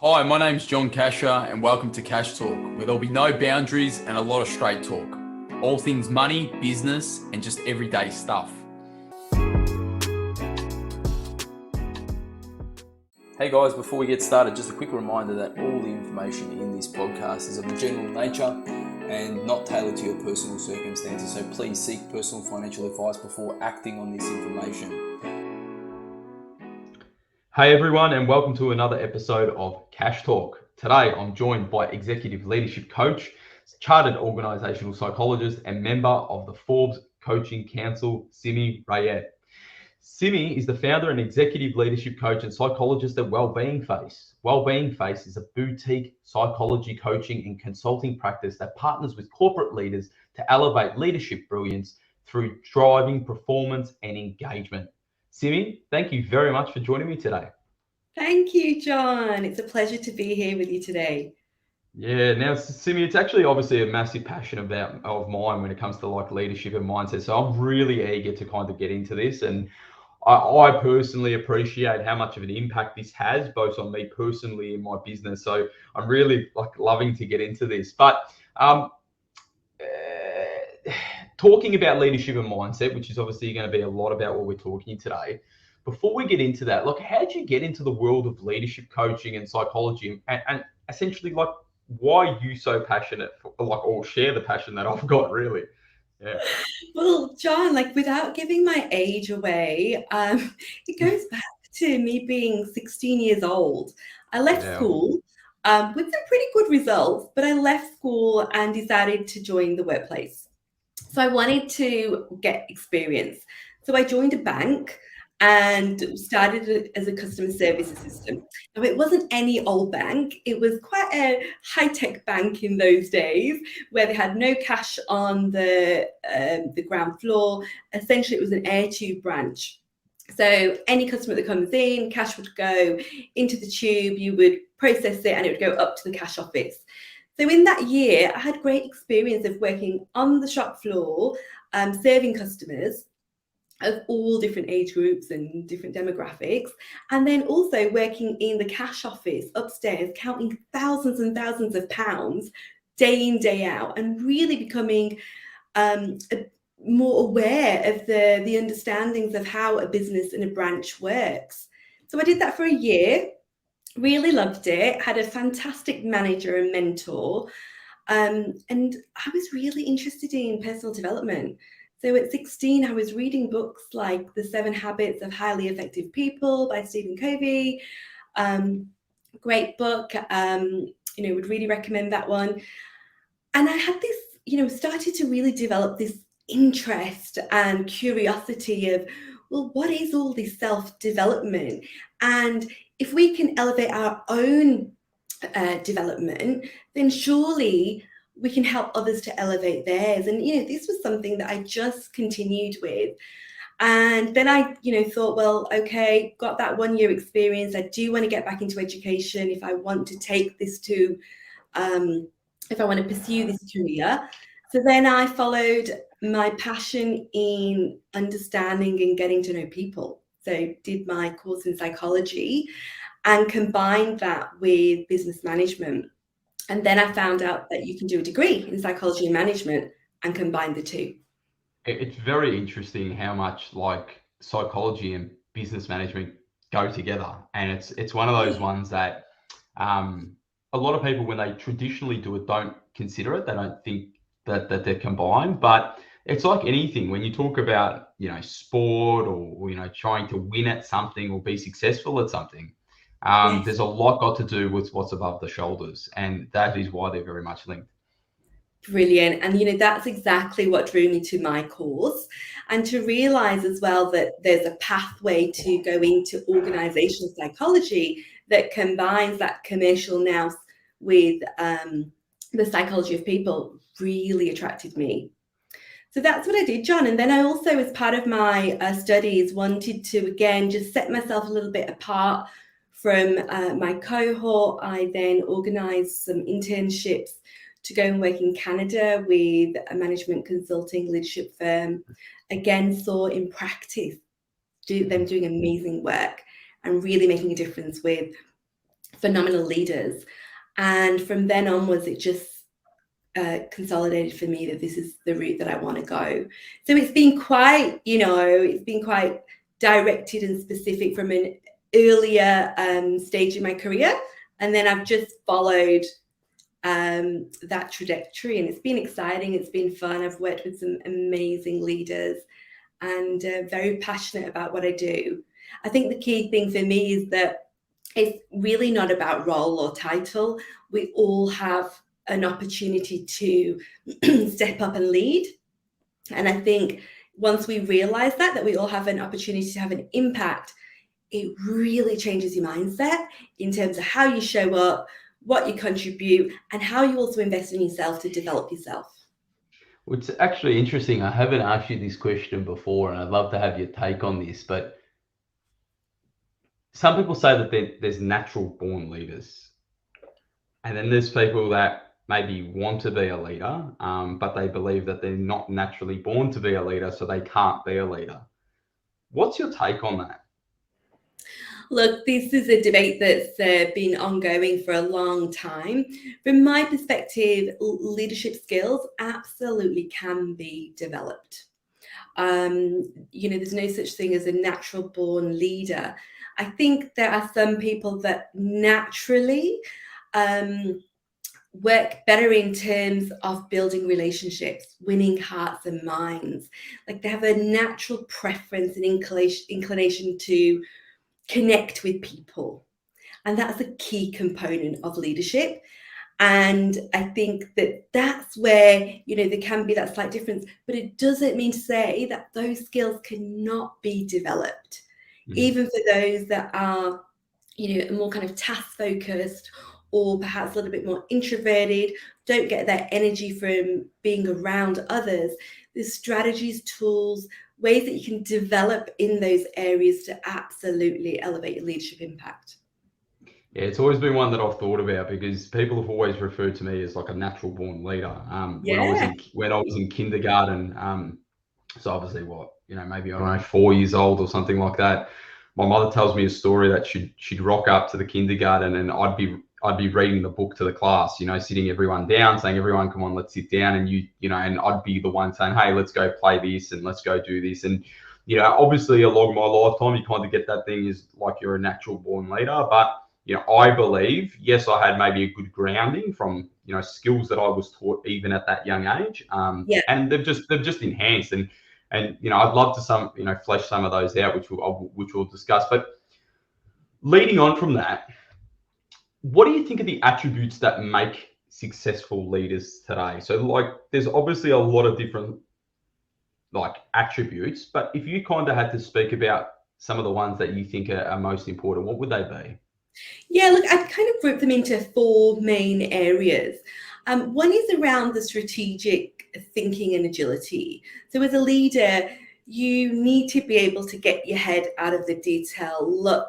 Hi, my name's John Cachia and welcome to Cash Talk, where there'll be no boundaries and a lot of straight talk. All things money, business, and just everyday stuff. Hey guys, before we get started, just a quick reminder that all the information in this podcast is of a general nature and not tailored to your personal circumstances, so please seek personal financial advice before acting on this information. Hey everyone, and welcome to another episode of Cash Talk. Today I'm joined by executive leadership coach, chartered organisational psychologist, and member of the Forbes Coaching Council, Simi Rayat. Simi is the founder and executive leadership coach and psychologist at Wellbeing Face. Wellbeing Face is a boutique psychology coaching and consulting practice that partners with corporate leaders to elevate leadership brilliance through driving performance and engagement. Simi, thank you very much for joining me today. Thank you, John. It's a pleasure to be here with you today. Yeah, now Simi, it's actually obviously a massive passion of mine when it comes to like leadership and mindset. So I'm really eager to kind of get into this, and I personally appreciate how much of an impact this has, both on me personally and my business. So I'm really like loving to get into this. But talking about leadership and mindset, which is obviously going to be a lot about what we're talking today. Before we get into that, look, how did you get into the world of leadership coaching and psychology, and essentially like why are you so passionate for, like, or share the passion that I've got, really? Yeah. Well, John, like without giving my age away, it goes back to me being 16 years old. I left school with some pretty good results, but I left school and decided to join the workplace. So I wanted to get experience. So I joined a bank and started as a customer service assistant. Now, it wasn't any old bank. It was quite a high-tech bank in those days where they had no cash on the ground floor. Essentially, it was an air tube branch. So any customer that comes in, cash would go into the tube, you would process it, and it would go up to the cash office. So in that year, I had great experience of working on the shop floor, serving customers of all different age groups and different demographics, and then also working in the cash office upstairs, counting thousands and thousands of pounds day in, day out, and really becoming more aware of the understandings of how a business and a branch works. So I did that for a year. Really loved it, had a fantastic manager and mentor, and I was really interested in personal development. So at 16, I was reading books like The 7 Habits of Highly Effective People by Stephen Covey. Great book, would really recommend that one. And I had this, started to really develop this interest and curiosity of, well, what is all this self-development? And if we can elevate our own development, then surely we can help others to elevate theirs. And, this was something that I just continued with. And then I, thought, well, okay, got that 1 year experience. I do want to get back into education if I want to take this to, if I want to pursue this career. So then I followed my passion in understanding and getting to know people. So did my course in psychology and combined that with business management. And then I found out that you can do a degree in psychology and management and combine the two. It's very interesting how much like psychology and business management go together, and it's one of those ones that a lot of people, when they traditionally do it, don't consider it. They don't think that they're combined, but it's like anything. When you talk about sport or trying to win at something or be successful at something, Yes. there's a lot got to do with what's above the shoulders, and that is why they're very much linked. Brilliant. And, that's exactly what drew me to my course, and to realize as well that there's a pathway to go into organizational psychology that combines that commercial nous with the psychology of people really attracted me. So that's what I did, John. And then I also, as part of my studies, wanted to, again, just set myself a little bit apart from my cohort. I then organised some internships to go and work in Canada with a management consulting leadership firm. Again, saw in practice them doing amazing work and really making a difference with phenomenal leaders. And from then onwards, it just consolidated for me that this is the route that I want to go. So it's been quite, directed and specific from an earlier stage in my career. And then I've just followed that trajectory, and it's been exciting. It's been fun. I've worked with some amazing leaders and very passionate about what I do. I think the key thing for me is that it's really not about role or title. We all have an opportunity to step up and lead. And I think once we realize that we all have an opportunity to have an impact, it really changes your mindset in terms of how you show up, what you contribute, and how you also invest in yourself to develop yourself. Well, it's actually interesting. I haven't asked you this question before, and I'd love to have your take on this. But some people say that there's natural born leaders, and then there's people that maybe want to be a leader, but they believe that they're not naturally born to be a leader, so they can't be a leader. What's your take on that? Look, this is a debate that's been ongoing for a long time. From my perspective, leadership skills absolutely can be developed. There's no such thing as a natural born leader. I think there are some people that naturally work better in terms of building relationships, winning hearts and minds. Like they have a natural preference and inclination to connect with people. And that's a key component of leadership. And I think that that's where, there can be that slight difference, but it doesn't mean to say that those skills cannot be developed. Even for those that are, more kind of task focused or perhaps a little bit more introverted, don't get that energy from being around others. There's strategies, tools, ways that you can develop in those areas to absolutely elevate your leadership impact. Yeah, it's always been one that I've thought about because people have always referred to me as like a natural born leader. When I was in kindergarten, so obviously maybe I don't know, 4 years old or something like that. My mother tells me a story that she'd rock up to the kindergarten and I'd be reading the book to the class, sitting everyone down, saying, everyone, come on, let's sit down. And and I'd be the one saying, hey, let's go play this and let's go do this. And, obviously along my lifetime, you kind of get that thing is like you're a natural born leader. But, I believe, yes, I had maybe a good grounding from, skills that I was taught even at that young age. And they've just enhanced. And I'd love to flesh some of those out, which we'll discuss. But leading on from that, what do you think are the attributes that make successful leaders today? So there's obviously a lot of different attributes, but if you kind of had to speak about some of the ones that you think are most important, what would they be? Yeah, look, I kind of group them into 4 main areas. One is around the strategic thinking and agility. So as a leader, you need to be able to get your head out of the detail, look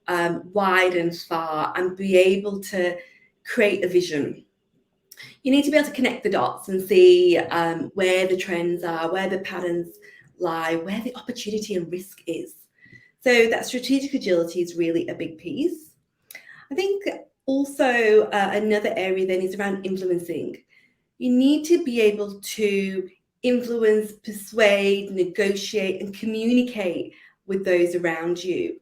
wide and far, and be able to create a vision. You need to be able to connect the dots and see where the trends are, where the patterns lie, where the opportunity and risk is. So that strategic agility is really a big piece. I think also another area then is around influencing. You need to be able to influence, persuade, negotiate, and communicate with those around you.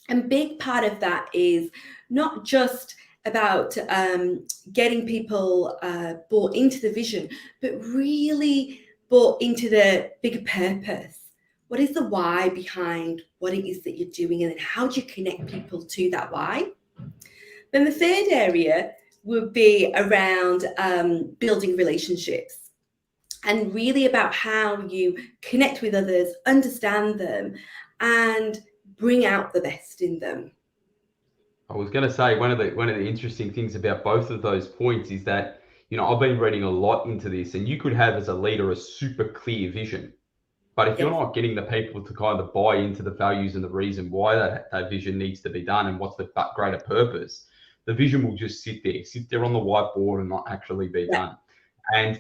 And a big part of that is not just about getting people bought into the vision, but really bought into the bigger purpose. What is the why behind what it is that you're doing, and then how do you connect people to that why? Then the third area would be around building relationships, and really about how you connect with others, understand them, and bring out the best in them. I was going to say one of the interesting things about both of those points is that I've been reading a lot into this, and you could have as a leader a super clear vision, but if you're not getting the people to kind of buy into the values and the reason why that vision needs to be done and what's the greater purpose, the vision will just sit there on the whiteboard and not actually be done. And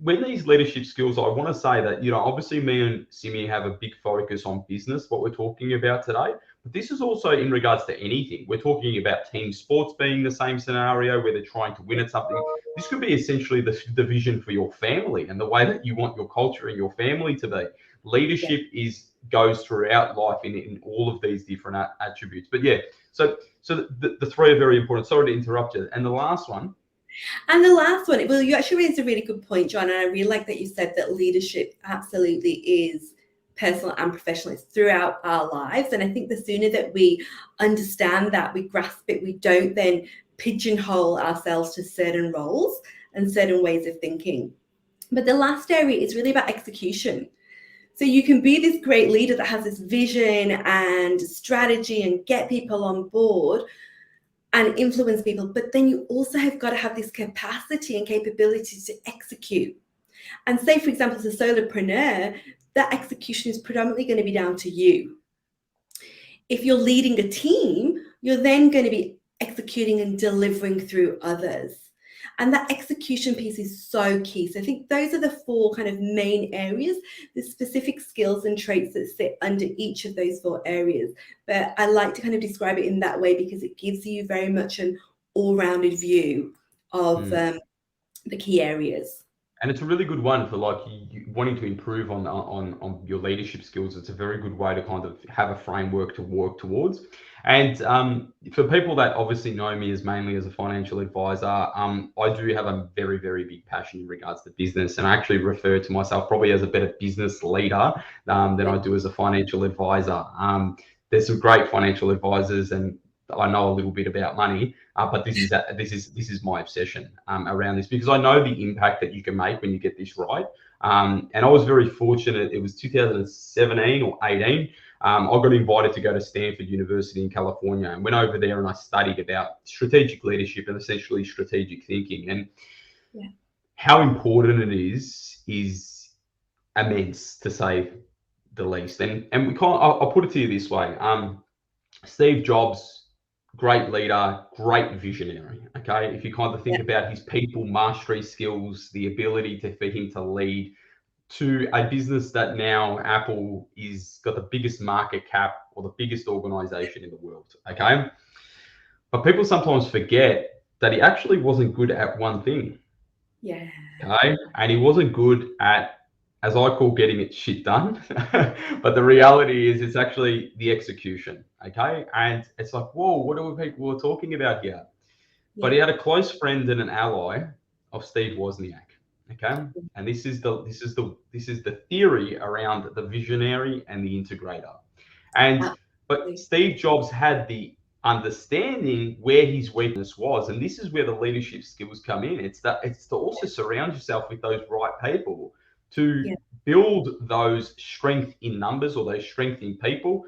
when these leadership skills, I want to say that obviously me and Simi have a big focus on business, what we're talking about today, But this is also in regards to anything. We're talking about team sports being the same scenario where they're trying to win at something. This could be essentially the vision for your family and the way that you want your culture and your family to be. Leadership goes throughout life in all of these different attributes. But yeah, so the three are very important. Sorry to interrupt you. And the last one. And the last one, well, you actually raised a really good point, John, and I really like that you said that leadership absolutely is personal and professional. It's throughout our lives. And I think the sooner that we understand that, we grasp it, we don't then pigeonhole ourselves to certain roles and certain ways of thinking. But the last area is really about execution. So you can be this great leader that has this vision and strategy and get people on board and influence people, but then you also have got to have this capacity and capability to execute. And say, for example, as a solopreneur, that execution is predominantly going to be down to you. If you're leading a team, you're then going to be executing and delivering through others. And that execution piece is so key. So I think those are the four kind of main areas, the specific skills and traits that sit under each of those four areas. But I like to kind of describe it in that way because it gives you very much an all-rounded view of the key areas. And it's a really good one for like you wanting to improve on your leadership skills. It's a very good way to kind of have a framework to work towards. And for people that obviously know me as mainly as a financial advisor, I do have a very, very big passion in regards to business. And I actually refer to myself probably as a better business leader than I do as a financial advisor. There's some great financial advisors and I know a little bit about money, but this is my obsession around this because I know the impact that you can make when you get this right. And I was very fortunate. It was 2017 or 18. I got invited to go to Stanford University in California and went over there and I studied about strategic leadership and essentially strategic thinking. And how important it is immense, to say the least. And we can't. I'll put it to you this way. Steve Jobs, great leader, great visionary. Okay, if you kind of think about his people mastery skills, the ability for him to lead to a business that now Apple is got the biggest market cap or the biggest organization in the world. Okay, but people sometimes forget that he actually wasn't good at one thing. Yeah. Okay, and he wasn't good at, as I call, getting it shit done. But the reality is it's actually the execution. Okay. And it's like, whoa, what are people were talking about here? Yeah. But he had a close friend and an ally of Steve Wozniak. Okay. And this is the theory around the visionary and the integrator. And but Steve Jobs had the understanding where his weakness was. And this is where the leadership skills come in. It's to also surround yourself with those right people to build those strength in numbers or those strength in people.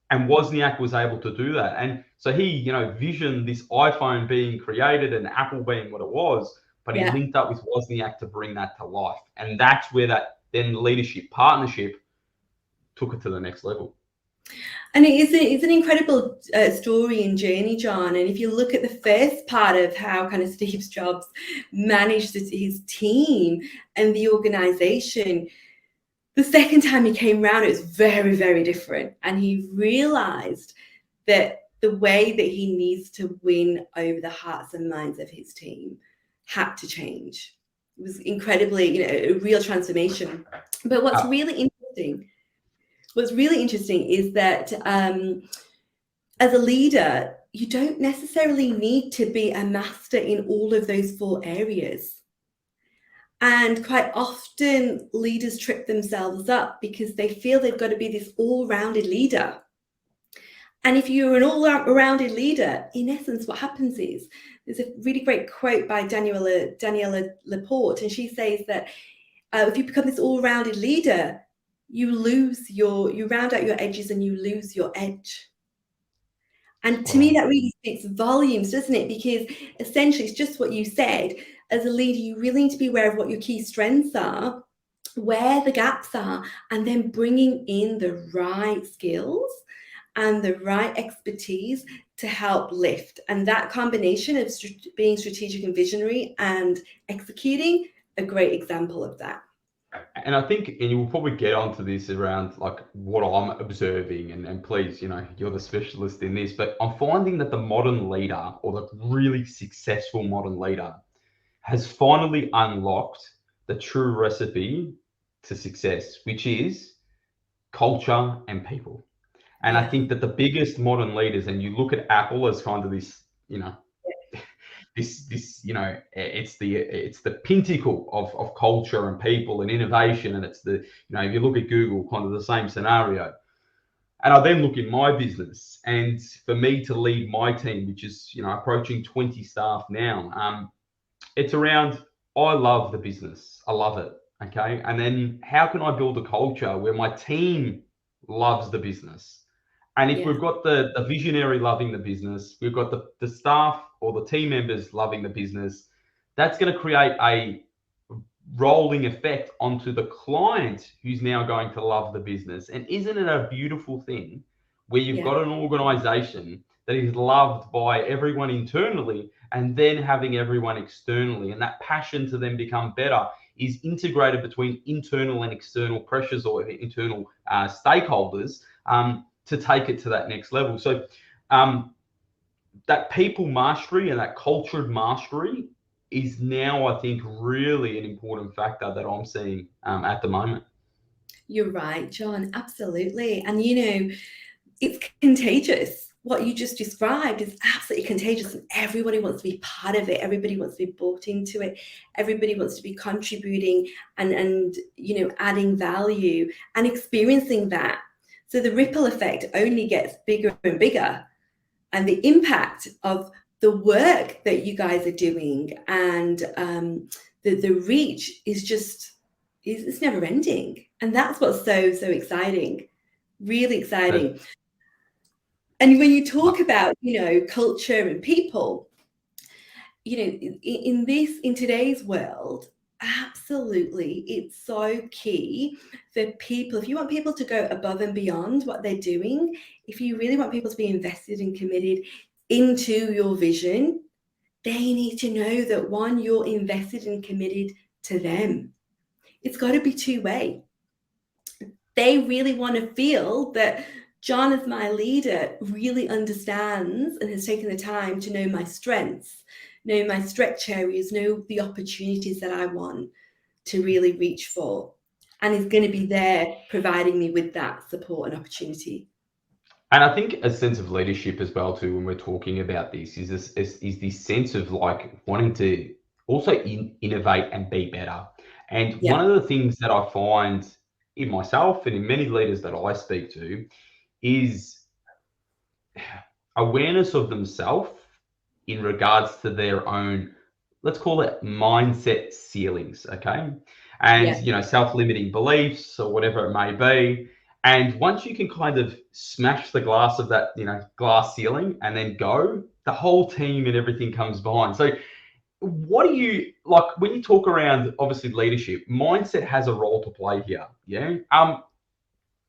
And Wozniak was able to do that. And so he, visioned this iPhone being created and Apple being what it was, but he linked up with Wozniak to bring that to life. And that's where that then leadership partnership took it to the next level. And it's an incredible story and journey, John. And if you look at the first part of how kind of Steve Jobs managed his team and the organization, the second time he came around, it was very, very different. And he realized that the way that he needs to win over the hearts and minds of his team had to change. It was incredibly, a real transformation. But what's really interesting is that as a leader, you don't necessarily need to be a master in all of those four areas. And quite often leaders trip themselves up because they feel they've got to be this all-rounded leader. And if you're an all-rounded leader, in essence, what happens is, there's a really great quote by Daniela Laporte, and she says that if you become this all-rounded leader, you round out your edges and you lose your edge. And to me, that really speaks volumes, doesn't it? Because essentially, it's just what you said. As a leader, you really need to be aware of what your key strengths are, where the gaps are, and then bringing in the right skills and the right expertise to help lift. And that combination of being strategic and visionary and executing, a great example of that. And I think, and you'll probably get onto this around like what I'm observing, and please, you're the specialist in this, but I'm finding that the modern leader, or the really successful modern leader, has finally unlocked the true recipe to success, which is culture and people. And I Yeah. think that the biggest modern leaders, and you look at Apple as kind of this, it's the pinnacle of culture and people and innovation, and it's the, if you look at Google, kind of the same scenario. And I then look in my business, and for me to lead my team, which is approaching 20 staff now, it's around, I love the business, I love it, okay, and then how can I build a culture where my team loves the business? And if Yeah. we've got the visionary loving the business, we've got the staff or the team members loving the business, that's going to create a rolling effect onto the client who's now going to love the business. And isn't it a beautiful thing where you've Yeah. got an organization that is loved by everyone internally, and then having everyone externally, and that passion to then become better is integrated between internal and external pressures, or internal stakeholders, to take it to that next level. So that people mastery and that cultured mastery is now, I think, really an important factor that I'm seeing at the moment. You're right, John. Absolutely. And it's contagious. What you just described is absolutely contagious, and everybody wants to be part of it. Everybody wants to be bought into it. Everybody wants to be contributing and adding value and experiencing that. So the ripple effect only gets bigger and bigger, and the impact of the work that you guys are doing and the reach is just it's never ending, and that's what's so exciting, really exciting. And when you talk about culture and people, in today's world, absolutely, it's so key for people. If you want people to go above and beyond what they're doing, if you really want people to be invested and committed into your vision, they need to know that, one, you're invested and committed to them. It's got to be two-way. They really want to feel that John, as my leader, really understands and has taken the time to know my strengths, know my stretch areas, know the opportunities that I want to really reach for, and is going to be there providing me with that support and opportunity. And I think a sense of leadership as well too, when we're talking about this, is this sense of like wanting to also innovate and be better. And Yeah. one of the things that I find in myself and in many leaders that I speak to is awareness of themselves in regards to their own, let's call it mindset ceilings, okay? And, Yeah. self-limiting beliefs or whatever it may be. And once you can kind of smash the glass of that, glass ceiling and then go, the whole team and everything comes behind. So what do you, like, when you talk around, obviously, leadership, mindset has a role to play here, yeah?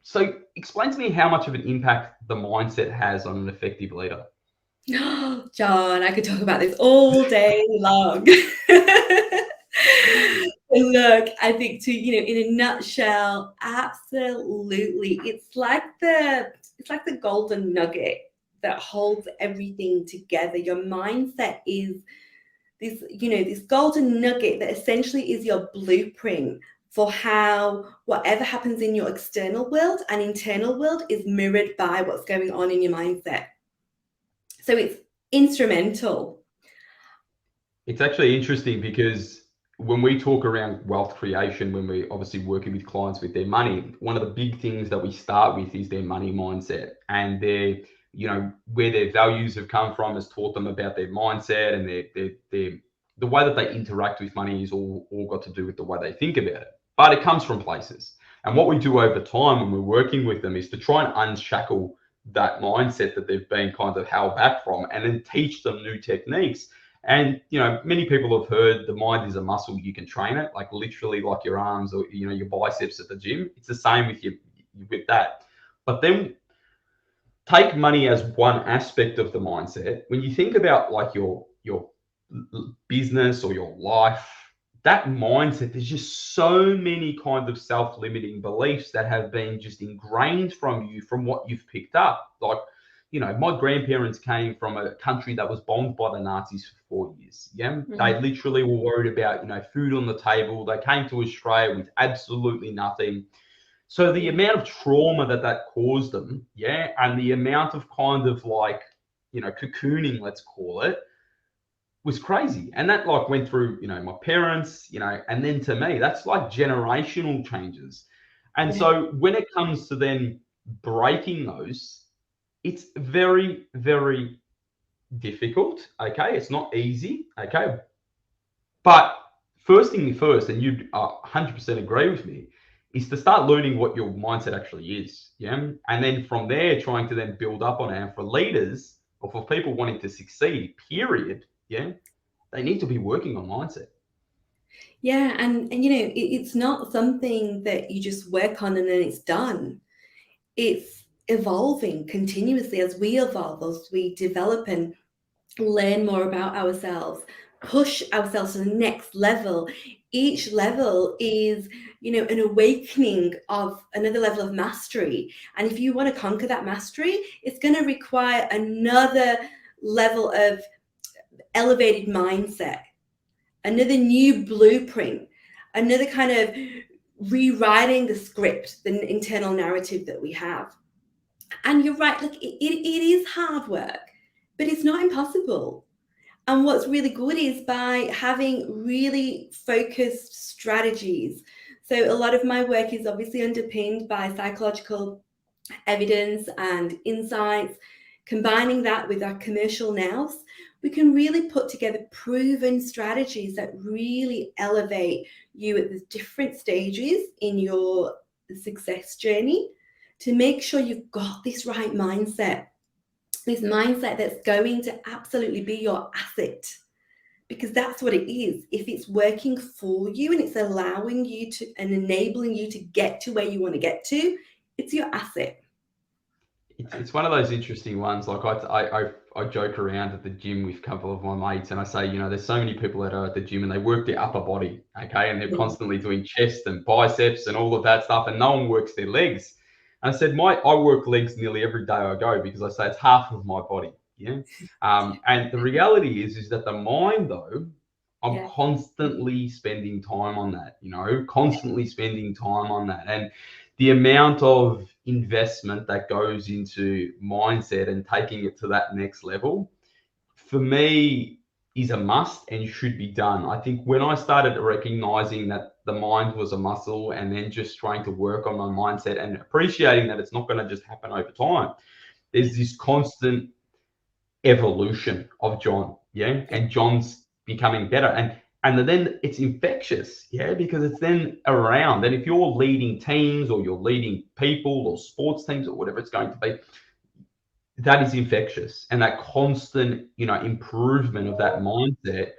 So explain to me how much of an impact the mindset has on an effective leader. John, I could talk about this all day long. Look, I think in a nutshell, absolutely. It's like the golden nugget that holds everything together. Your mindset is this golden nugget that essentially is your blueprint for how whatever happens in your external world and internal world is mirrored by what's going on in your mindset. So it's instrumental. It's actually interesting because when we talk around wealth creation, when we're obviously working with clients with their money, one of the big things that we start with is their money mindset, and their, where their values have come from has taught them about their mindset, and the way that they interact with money is all got to do with the way they think about it. But it comes from places. And what we do over time when we're working with them is to try and unshackle that mindset that they've been kind of held back from, and then teach them new techniques. And, many people have heard the mind is a muscle, you can train it, like literally like your arms or, your biceps at the gym. It's the same with that. But then take money as one aspect of the mindset. When you think about like your business or your life, that mindset, there's just so many kind of self-limiting beliefs that have been just ingrained from you, from what you've picked up. Like, my grandparents came from a country that was bombed by the Nazis for 4 years. Yeah. They literally were worried about, food on the table. They came to Australia with absolutely nothing. So the amount of trauma that caused them, and the amount of kind of like, cocooning, let's call it, was crazy. And that like went through, my parents, and then to me, that's like generational changes. And so when it comes to then breaking those, it's very, very difficult. Okay. It's not easy. Okay. But first thing first, and you'd 100% agree with me, is to start learning what your mindset actually is. Yeah. And then from there, trying to then build up on it. And for leaders or for people wanting to succeed, period. Yeah. They need to be working on mindset. Yeah. And it's not something that you just work on and then it's done. It's evolving continuously as we evolve, as we develop and learn more about ourselves, push ourselves to the next level. Each level is, an awakening of another level of mastery. And if you want to conquer that mastery, it's going to require another level of elevated mindset, another new blueprint, another kind of rewriting the script, the internal narrative that we have. And you're right, look, it is hard work, but it's not impossible. And what's really good is by having really focused strategies. So a lot of my work is obviously underpinned by psychological evidence and insights. Combining that with our commercial nous, we can really put together proven strategies that really elevate you at the different stages in your success journey to make sure you've got this right mindset. This mindset that's going to absolutely be your asset, because that's what it is. If it's working for you and it's allowing you to and enabling you to get to where you want to get to, it's your asset. It's one of those interesting ones. Like I joke around at the gym with a couple of my mates and I say, there's so many people that are at the gym and they work their upper body, okay? And they're constantly doing chest and biceps and all of that stuff, and no one works their legs. And I said, I work legs nearly every day I go, because I say it's half of my body. Yeah. And the reality is that the mind, though, I'm constantly spending time on that, constantly spending time on that. And the amount of investment that goes into mindset and taking it to that next level, for me, is a must and should be done. I think when I started recognizing that the mind was a muscle and then just trying to work on my mindset and appreciating that it's not going to just happen over time, there's this constant evolution of John, and John's becoming better. And then it's infectious, because it's then around. And if you're leading teams or you're leading people or sports teams or whatever it's going to be, that is infectious. And that constant, improvement of that mindset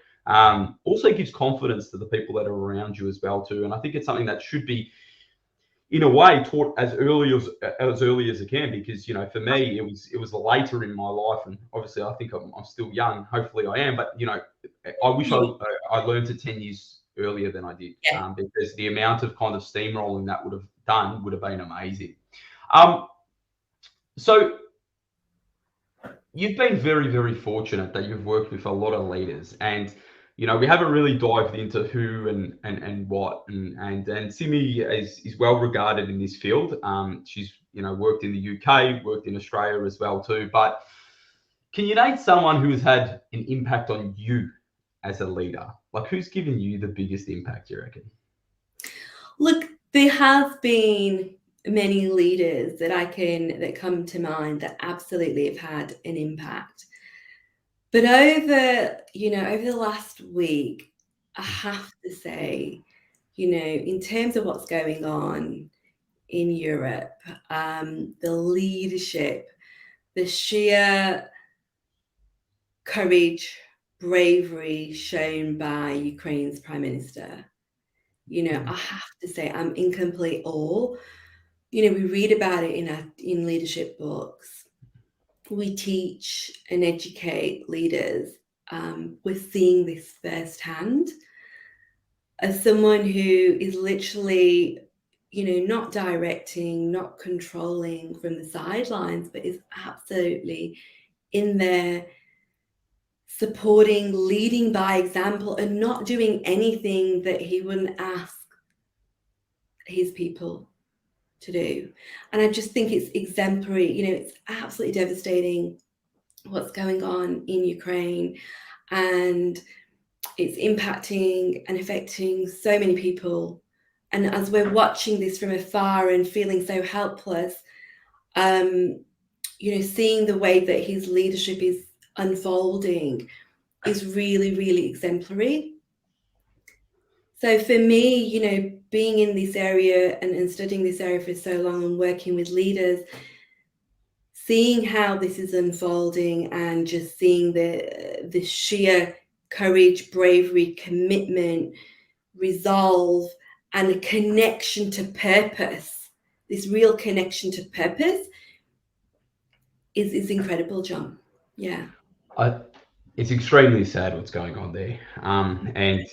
also gives confidence to the people that are around you as well too. And I think it's something that should be, in a way, taught as early as it can, because for me it was later in my life, and obviously I think I'm still young. Hopefully I am, but I wish I learned it 10 years earlier than I did, because the amount of kind of steamrolling that would have been amazing. So you've been very, very fortunate that you've worked with a lot of leaders, and we haven't really dived into who and what, and Simi is well regarded in this field. She's worked in the UK, worked in Australia as well too. But can you name someone who has had an impact on you as a leader? Like, who's given you the biggest impact, you reckon? Look, there have been many leaders that come to mind that absolutely have had an impact. But over the last week, I have to say, in terms of what's going on in Europe, the leadership, the sheer courage, bravery shown by Ukraine's Prime Minister, I have to say I'm in complete awe. We read about it in leadership books. We teach and educate leaders. We're seeing this firsthand. as someone who is literally, not directing, not controlling from the sidelines, but is absolutely in there supporting, leading by example, and not doing anything that he wouldn't ask his people to do. And I just think it's exemplary. It's absolutely devastating what's going on in Ukraine, and it's impacting and affecting so many people. And as we're watching this from afar and feeling so helpless, seeing the way that his leadership is unfolding is really, really exemplary. So for me, being in this area and studying this area for so long and working with leaders, seeing how this is unfolding and just seeing the sheer courage, bravery, commitment, resolve, and a connection to purpose, this real connection to purpose is incredible, John. Yeah. It's extremely sad what's going on there. And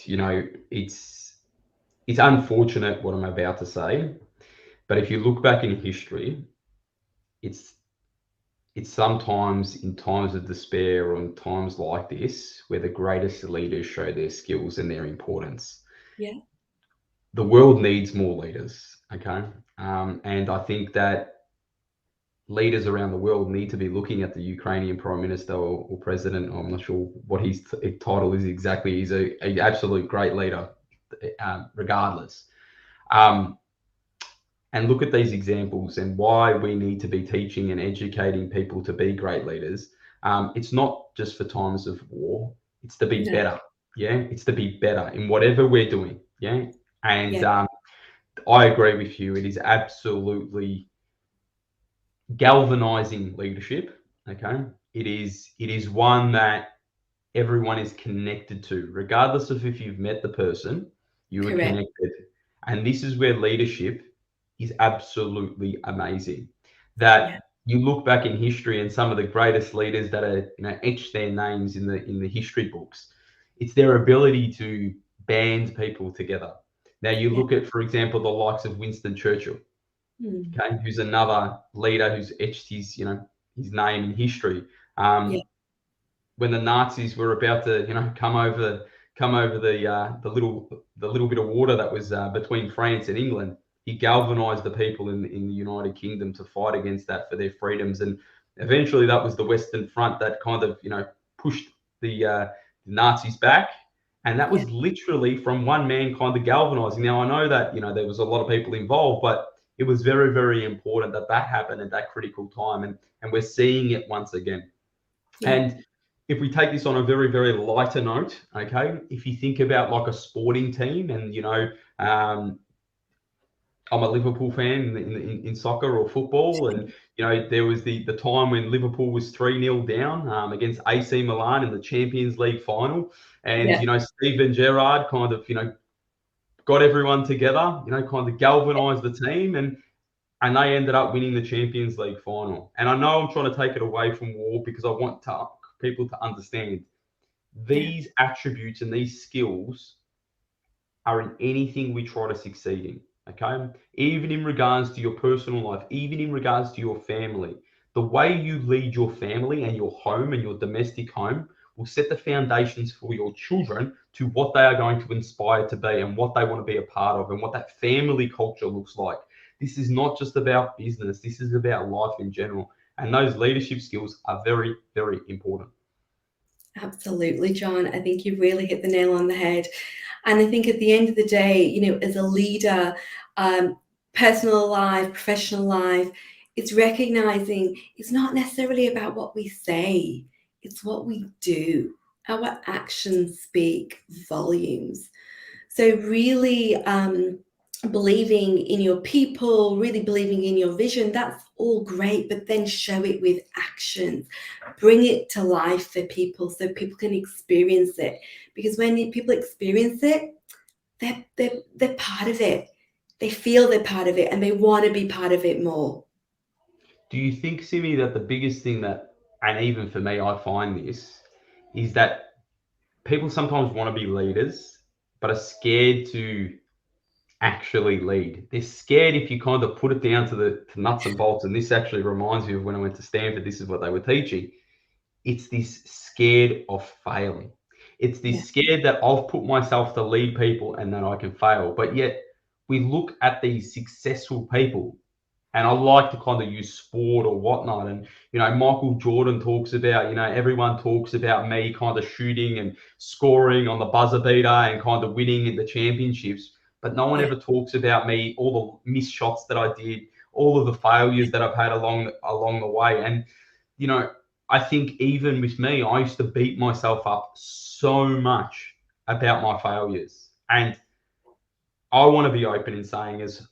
it's unfortunate what I'm about to say, but if you look back in history, it's sometimes in times of despair or in times like this where the greatest leaders show their skills and their importance. Yeah. The world needs more leaders, okay? And I think that leaders around the world need to be looking at the Ukrainian prime minister or president. I'm not sure what his title is exactly. He's a absolute great leader, regardless. And look at these examples and why we need to be teaching and educating people to be great leaders. It's not just for times of war. It's to be better. Yeah, it's to be better in whatever we're doing. Yeah, and I agree with you. It is absolutely galvanizing leadership. Okay, it is one that everyone is connected to, regardless of if you've met the person. You are connected, and this is where leadership is absolutely amazing. That you look back in history and some of the greatest leaders that are etched their names in the history books. It's their ability to band people together. Now you look at, for example, the likes of Winston Churchill. Okay, who's another leader who's etched his name in history. When the Nazis were about to come over the little bit of water that was between France and England, he galvanized the people in the United Kingdom to fight against that for their freedoms, and eventually that was the Western Front that kind of pushed the Nazis back. And that was literally from one man kind of galvanizing. Now I know that there was a lot of people involved, but it was very, very important that happened at that critical time, and we're seeing it once again. And if we take this on a very, very lighter note, okay, if you think about like a sporting team, and I'm a Liverpool fan in soccer or football, and there was the time when Liverpool was 3-0 down against AC Milan in the Champions League final, and Steven Gerrard kind of got everyone together, kind of galvanized the team, and they ended up winning the Champions League final. And I know I'm trying to take it away from war because I want people to understand these attributes and these skills are in anything we try to succeed in. Okay, even in regards to your personal life, even in regards to your family, the way you lead your family and your home and your domestic home will set the foundations for your children to what they are going to inspire to be and what they want to be a part of and what that family culture looks like. This is not just about business. This is about life in general. And those leadership skills are very, very important. Absolutely, John. I think you really hit the nail on the head. And I think at the end of the day, as a leader, personal life, professional life, it's recognizing it's not necessarily about what we say, it's what we do. Our actions speak volumes. So really believing in your people, really believing in your vision, that's all great, but then show it with actions. Bring it to life for people so people can experience it. Because when people experience it, they're part of it. They feel they're part of it and they want to be part of it more. Do you think, Simi, that the biggest thing that, and even for me, I find this, is that people sometimes want to be leaders, but are scared to actually lead. They're scared if you kind of put it down to nuts and bolts. And this actually reminds me of when I went to Stanford, this is what they were teaching. It's this scared of failing. It's this scared that I've put myself to lead people and that I can fail. But yet we look at these successful people, and I like to kind of use sport or whatnot. And, Michael Jordan talks about, everyone talks about me kind of shooting and scoring on the buzzer beater and kind of winning in the championships. But no one ever talks about me, all the missed shots that I did, all of the failures that I've had along the way. And, I think even with me, I used to beat myself up so much about my failures. And I want to be open in saying, as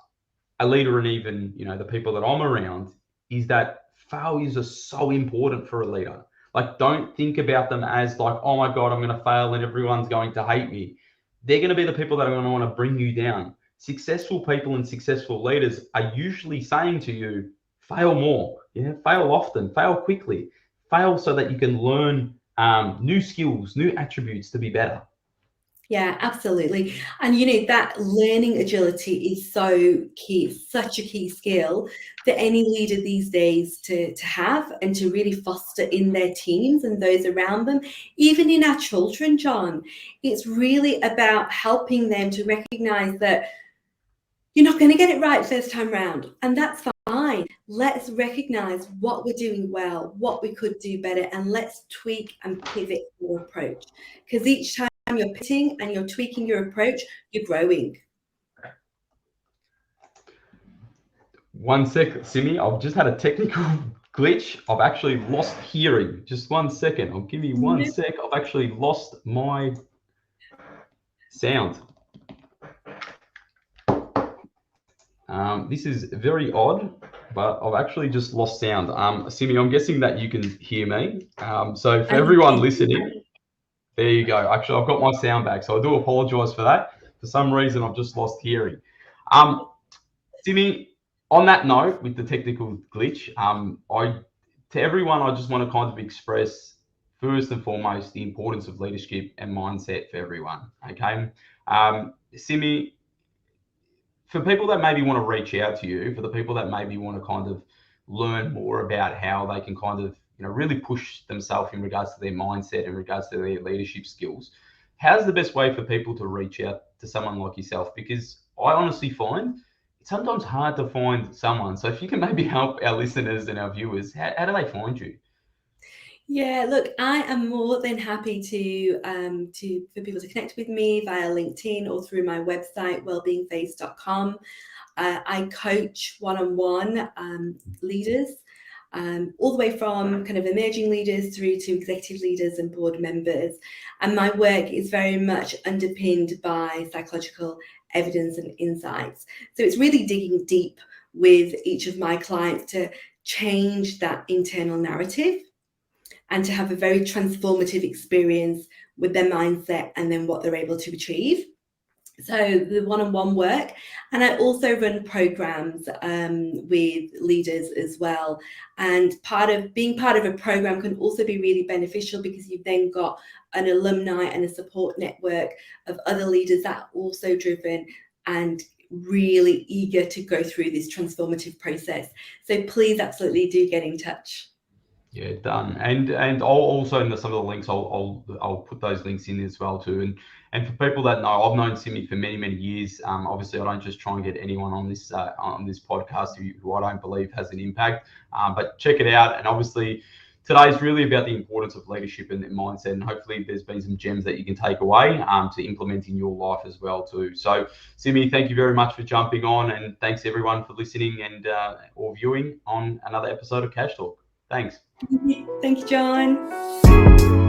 a leader, and even, the people that I'm around, is that failures are so important for a leader. Like, don't think about them as like, oh my God, I'm going to fail and everyone's going to hate me. They're going to be the people that are going to want to bring you down. Successful people and successful leaders are usually saying to you, fail more, fail often, fail quickly, fail so that you can learn new skills, new attributes to be better. Yeah, absolutely. And that learning agility is so key. It's such a key skill for any leader these days to have and to really foster in their teams and those around them. Even in our children, John, it's really about helping them to recognize that you're not going to get it right first time round, and that's fine. Let's recognize what we're doing well, what we could do better, and let's tweak and pivot your approach. Because each time you're pivoting and you're tweaking your approach, you're growing. One sec, Simi, I've just had a technical glitch. I've actually lost hearing. Just 1 second. I'll give you 1 sec. I've actually lost my sound. This is very odd, but I've actually just lost sound. Simi, I'm guessing that you can hear me. So for everyone listening, there you go. Actually, I've got my sound back, so I do apologize for that. For some reason, I've just lost hearing. Simi, on that note, with the technical glitch, to everyone, I just want to kind of express, first and foremost, the importance of leadership and mindset for everyone. Okay, Simi, for people that maybe want to reach out to you, for the people that maybe want to kind of learn more about how they can kind of, really push themselves in regards to their mindset, in regards to their leadership skills, how's the best way for people to reach out to someone like yourself? Because I honestly find it's sometimes hard to find someone. So if you can maybe help our listeners and our viewers, how do they find you? Yeah, look, I am more than happy for people to connect with me via LinkedIn or through my website, wellbeingface.com. I coach one-on-one leaders, all the way from kind of emerging leaders through to executive leaders and board members. And my work is very much underpinned by psychological evidence and insights. So it's really digging deep with each of my clients to change that internal narrative and to have a very transformative experience with their mindset and then what they're able to achieve. So the one-on-one work, and I also run programs with leaders as well. And being part of a program can also be really beneficial because you've then got an alumni and a support network of other leaders that are also driven and really eager to go through this transformative process. So please absolutely do get in touch. Yeah, done. And I'll also, in some of the links, I'll put those links in as well too. And for people that know, I've known Simi for many, many years. Obviously, I don't just try and get anyone on this podcast who I don't believe has an impact. But check it out. And obviously, today is really about the importance of leadership and mindset. And hopefully, there's been some gems that you can take away to implement in your life as well too. So, Simi, thank you very much for jumping on, and thanks everyone for listening and or viewing on another episode of Cash Talk. Thanks. Thank you, John.